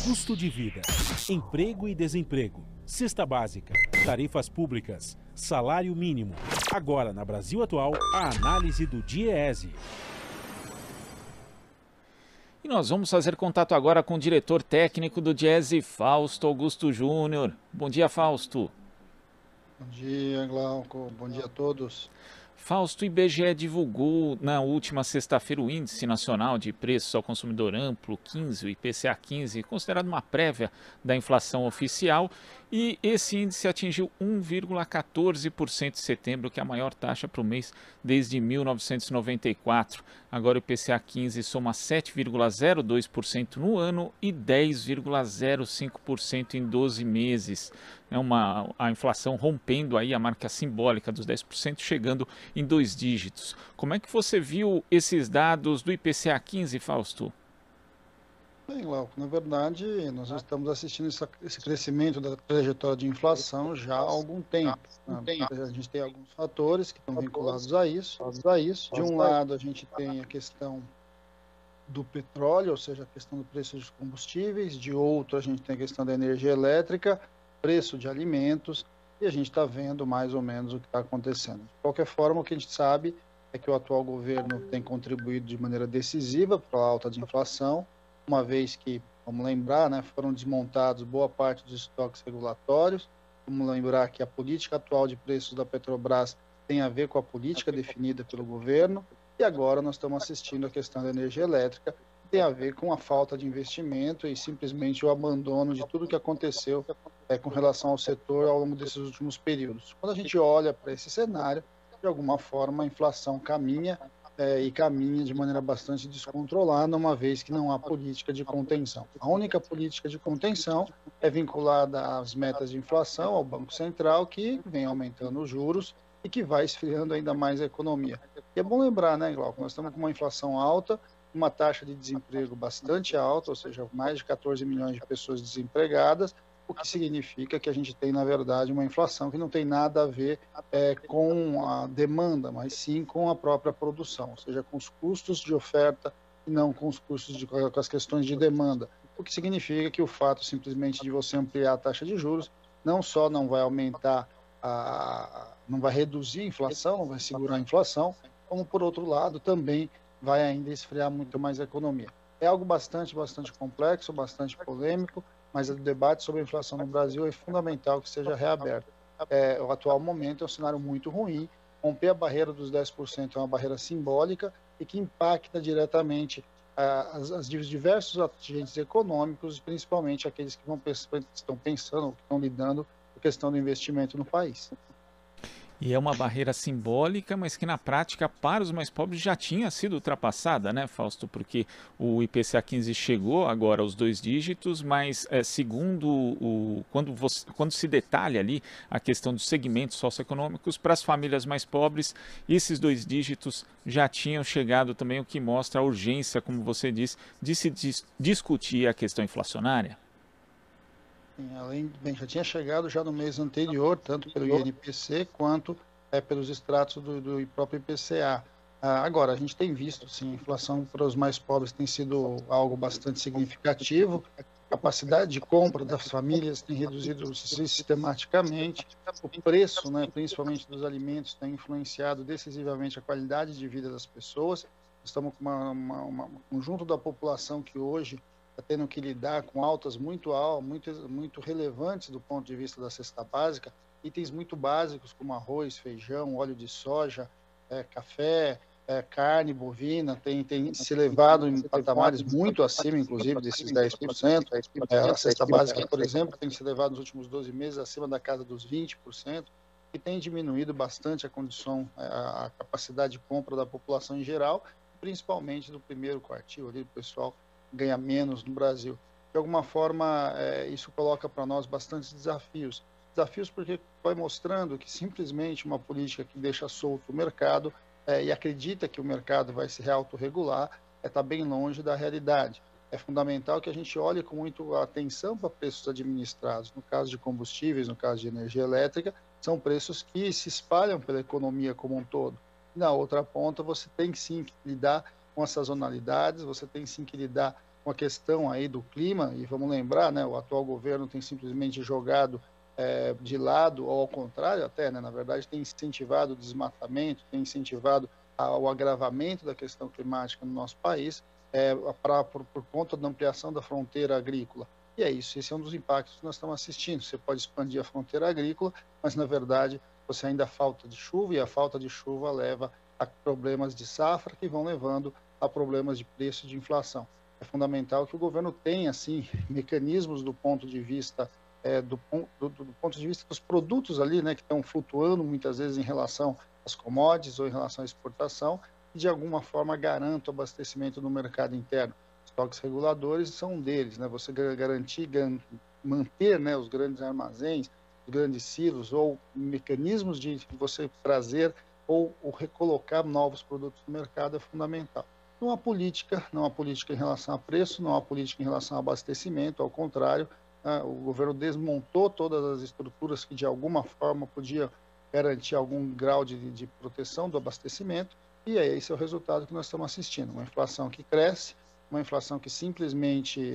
custo de vida, emprego e desemprego, cesta básica, tarifas públicas, salário mínimo. Agora, na Brasil Atual, a análise do DIEESE. E nós vamos fazer contato agora com o diretor técnico do DIEESE, Fausto Augusto Júnior. Bom dia, Fausto. Bom dia, Glauco. Bom dia a todos. Fausto, o IBGE divulgou na última sexta-feira o Índice Nacional de Preços ao Consumidor Amplo 15, o IPCA 15, considerado uma prévia da inflação oficial, e esse índice atingiu 1,14% em setembro, que é a maior taxa para o mês desde 1994. Agora o IPCA 15 soma 7,02% no ano e 10,05% em 12 meses. A inflação rompendo aí a marca simbólica dos 10%, chegando em 2 dígitos. Como é que você viu esses dados do IPCA 15, Fausto? Bem, Glauco, na verdade, nós estamos assistindo esse crescimento da trajetória de inflação já há algum tempo. A gente tem alguns fatores que estão vinculados a isso. De um lado, a gente tem a questão do petróleo, ou seja, a questão do preço dos combustíveis. De outro, a gente tem a questão da energia elétrica, preço de alimentos, e a gente está vendo mais ou menos o que está acontecendo. De qualquer forma, o que a gente sabe é que o atual governo tem contribuído de maneira decisiva para a alta de inflação, uma vez que, vamos lembrar, foram desmontados boa parte dos estoques regulatórios. Vamos lembrar que a política atual de preços da Petrobras tem a ver com a política definida pelo governo, e agora nós estamos assistindo a questão da energia elétrica, que tem a ver com a falta de investimento e simplesmente o abandono de tudo que aconteceu com relação ao setor ao longo desses últimos períodos. Quando a gente olha para esse cenário, de alguma forma a inflação caminha de maneira bastante descontrolada, uma vez que não há política de contenção. A única política de contenção é vinculada às metas de inflação, ao Banco Central, que vem aumentando os juros e que vai esfriando ainda mais a economia. E é bom lembrar, Glauco, nós estamos com uma inflação alta, uma taxa de desemprego bastante alta, ou seja, mais de 14 milhões de pessoas desempregadas, o que significa que a gente tem, na verdade, uma inflação que não tem nada a ver com a demanda, mas sim com a própria produção, ou seja, com os custos de oferta e não com os custos com as questões de demanda. O que significa que o fato simplesmente de você ampliar a taxa de juros não só não vai aumentar, não vai reduzir a inflação, não vai segurar a inflação, como, por outro lado, também vai ainda esfriar muito mais a economia. É algo bastante complexo, bastante polêmico, mas o debate sobre a inflação no Brasil é fundamental que seja reaberto. O atual momento é um cenário muito ruim. Romper a barreira dos 10% é uma barreira simbólica e que impacta diretamente os diversos agentes econômicos, principalmente aqueles que estão pensando, que estão lidando com a questão do investimento no país. E é uma barreira simbólica, mas que na prática, para os mais pobres, já tinha sido ultrapassada, né, Fausto? Porque o IPCA 15 chegou agora aos 2 dígitos, mas quando se detalha ali a questão dos segmentos socioeconômicos, para as famílias mais pobres, esses 2 dígitos já tinham chegado também, o que mostra a urgência, como você disse, de se discutir a questão inflacionária. Já tinha chegado já no mês anterior, tanto pelo INPC quanto pelos extratos do próprio IPCA. Agora, a gente tem visto, sim, a inflação para os mais pobres tem sido algo bastante significativo, a capacidade de compra das famílias tem reduzido sistematicamente, o preço, principalmente dos alimentos, tem influenciado decisivamente a qualidade de vida das pessoas. Estamos com um conjunto da população que hoje está tendo que lidar com altas muito relevantes do ponto de vista da cesta básica, itens muito básicos como arroz, feijão, óleo de soja, café, carne bovina, tem se elevado em patamares muito acima, inclusive, desses 10%. A cesta básica, por exemplo, tem se elevado nos últimos 12 meses acima da casa dos 20%, e tem diminuído bastante a capacidade de compra da população em geral, principalmente do primeiro quartil, ali, do pessoal ganha menos no Brasil. De alguma forma, isso coloca para nós bastantes desafios. Desafios porque vai mostrando que simplesmente uma política que deixa solto o mercado e acredita que o mercado vai se autorregular está bem longe da realidade. É fundamental que a gente olhe com muito atenção para preços administrados. No caso de combustíveis, no caso de energia elétrica, são preços que se espalham pela economia como um todo. Na outra ponta, você tem sim que lidar com as sazonalidades, você tem sim que lidar com com a questão aí do clima, e vamos lembrar, né, o atual governo tem simplesmente jogado de lado, ou ao contrário até, né, na verdade tem incentivado o desmatamento, tem incentivado o agravamento da questão climática no nosso país, por conta da ampliação da fronteira agrícola. E é isso, esse é um dos impactos que nós estamos assistindo. Você pode expandir a fronteira agrícola, mas na verdade você ainda falta de chuva, e a falta de chuva leva a problemas de safra, que vão levando a problemas de preço e de inflação. É fundamental que o governo tenha, assim, mecanismos do ponto de vista do ponto de vista dos produtos ali, né, que estão flutuando muitas vezes em relação às commodities ou em relação à exportação, e de alguma forma garanta o abastecimento no mercado interno. Estoques reguladores são um deles, né? Você garantir, manter, né, os grandes armazéns, os grandes silos, ou mecanismos de você trazer ou recolocar novos produtos no mercado é fundamental. Não há política em relação a preço, não há política em relação a abastecimento, ao contrário, o governo desmontou todas as estruturas que de alguma forma podiam garantir algum grau de proteção do abastecimento, e esse é o resultado que nós estamos assistindo, uma inflação que cresce, uma inflação que simplesmente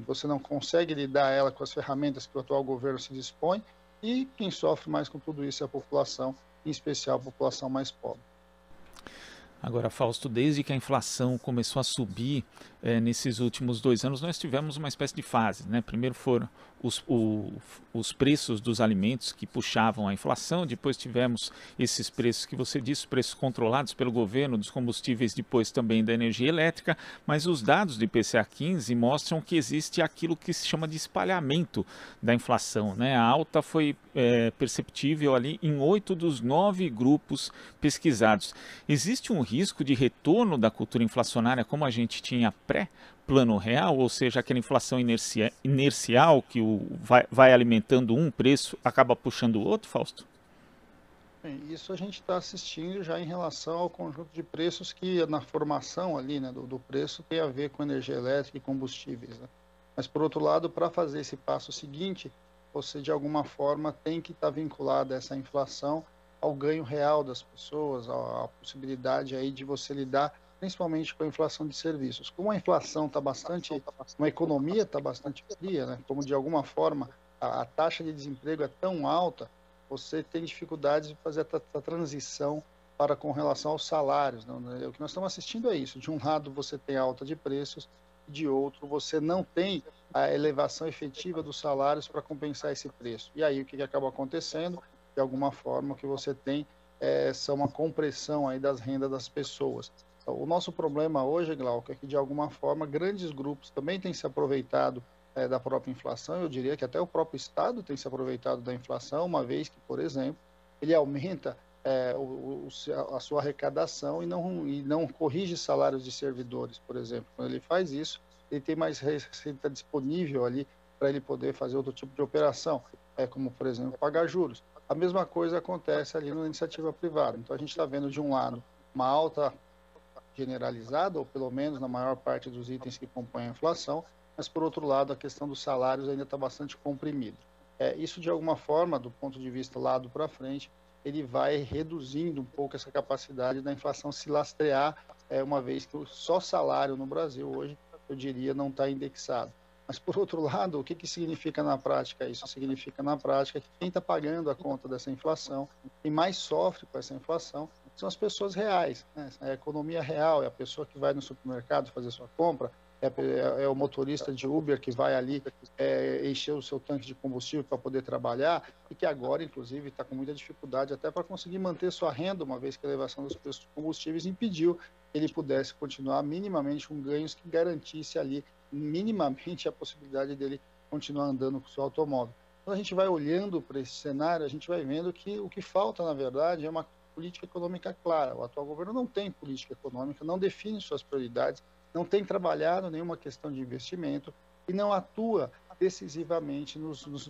você não consegue lidar ela com as ferramentas que o atual governo se dispõe, e quem sofre mais com tudo isso é a população, em especial a população mais pobre. Agora, Fausto, desde que a inflação começou a subir nesses últimos 2 anos, nós tivemos uma espécie de fase, né? Primeiro foram os preços dos alimentos que puxavam a inflação, depois tivemos esses preços que você disse, preços controlados pelo governo, dos combustíveis, depois também da energia elétrica, mas os dados do IPCA 15 mostram que existe aquilo que se chama de espalhamento da inflação, né? A alta foi perceptível ali em 8 dos 9 grupos pesquisados. Existe um risco de retorno da cultura inflacionária como a gente tinha pré-plano real, ou seja, aquela inflação inercial que vai alimentando um preço, acaba puxando o outro, Fausto? Bem, isso a gente está assistindo já em relação ao conjunto de preços que na formação ali, né, do preço tem a ver com energia elétrica e combustíveis, né? Mas por outro lado, para fazer esse passo seguinte, você de alguma forma tem que estar vinculado a essa inflação ao ganho real das pessoas, à possibilidade aí de você lidar principalmente com a inflação de serviços. Como a inflação está bastante, uma economia está bastante fria, né? Como de alguma forma a taxa de desemprego é tão alta, você tem dificuldades de fazer a transição com relação aos salários, né? O que nós estamos assistindo é isso. De um lado você tem alta de preços, de outro você não tem a elevação efetiva dos salários para compensar esse preço. E aí o que acaba acontecendo? De alguma forma o que você tem é uma compressão aí das rendas das pessoas. O nosso problema hoje, Glauco, é que de alguma forma grandes grupos também têm se aproveitado da própria inflação. Eu diria que até o próprio Estado tem se aproveitado da inflação, uma vez que, por exemplo, ele aumenta a sua arrecadação e não corrige salários de servidores, por exemplo. Quando ele faz isso, ele tem mais receita disponível ali para ele poder fazer outro tipo de operação, como, por exemplo, pagar juros. A mesma coisa acontece ali na iniciativa privada. Então, a gente está vendo, de um lado, uma alta generalizada, ou pelo menos na maior parte dos itens que compõem a inflação, mas, por outro lado, a questão dos salários ainda está bastante comprimida. Isso, de alguma forma, do ponto de vista lado para frente, ele vai reduzindo um pouco essa capacidade da inflação se lastrear, uma vez que só salário no Brasil hoje, eu diria, não está indexado. Mas, por outro lado, o que significa na prática isso? Significa na prática que quem está pagando a conta dessa inflação, quem mais sofre com essa inflação, são as pessoas reais, né? É a economia real, é a pessoa que vai no supermercado fazer sua compra, é o motorista de Uber que vai ali encher o seu tanque de combustível para poder trabalhar, e que agora, inclusive, está com muita dificuldade até para conseguir manter sua renda, uma vez que a elevação dos preços dos combustíveis impediu que ele pudesse continuar minimamente com ganhos que garantisse ali minimamente a possibilidade dele continuar andando com o seu automóvel. Quando a gente vai olhando para esse cenário, a gente vai vendo que o que falta, na verdade, é uma política econômica clara. O atual governo não tem política econômica, não define suas prioridades, não tem trabalhado nenhuma questão de investimento e não atua decisivamente,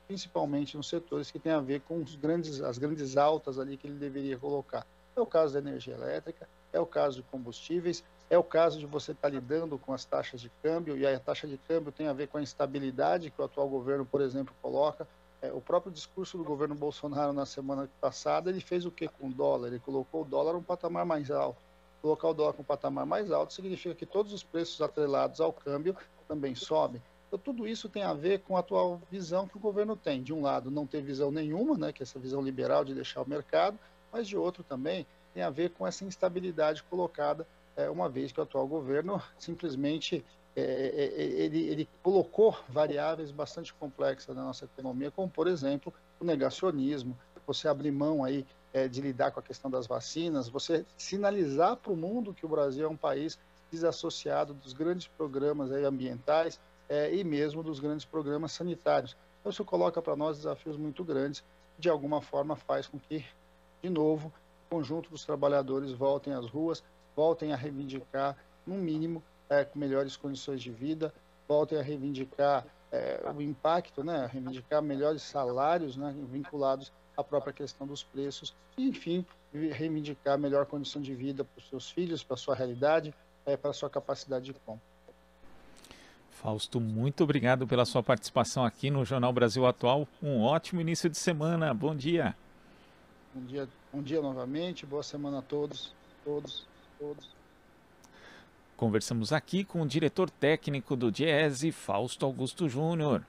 principalmente nos setores que têm a ver com as grandes altas ali que ele deveria colocar. É o caso da energia elétrica, é o caso de combustíveis, é o caso de você estar lidando com as taxas de câmbio, e a taxa de câmbio tem a ver com a instabilidade que o atual governo, por exemplo, coloca. O próprio discurso do governo Bolsonaro na semana passada, ele fez o que com o dólar? Ele colocou o dólar um patamar mais alto. Colocar o dólar com um patamar mais alto significa que todos os preços atrelados ao câmbio também sobe. Então, tudo isso tem a ver com a atual visão que o governo tem. De um lado, não ter visão nenhuma, né, que é essa visão liberal de deixar o mercado, mas de outro também tem a ver com essa instabilidade colocada, uma vez que o atual governo simplesmente ele colocou variáveis bastante complexas na nossa economia, como, por exemplo, o negacionismo, você abrir mão aí de lidar com a questão das vacinas, você sinalizar para o mundo que o Brasil é um país desassociado dos grandes programas aí ambientais e mesmo dos grandes programas sanitários. Então, isso coloca para nós desafios muito grandes, de alguma forma faz com que, de novo, o conjunto dos trabalhadores voltem às ruas, voltem a reivindicar, no mínimo, com melhores condições de vida, voltem a reivindicar o impacto, né, reivindicar melhores salários, né, vinculados à própria questão dos preços, e, enfim, reivindicar melhor condição de vida para os seus filhos, para a sua realidade, para a sua capacidade de compra. Fausto, muito obrigado pela sua participação aqui no Jornal Brasil Atual. Um ótimo início de semana. Bom dia. Bom dia novamente. Boa semana a todos. Conversamos aqui com o diretor técnico do Diese, Fausto Augusto Júnior.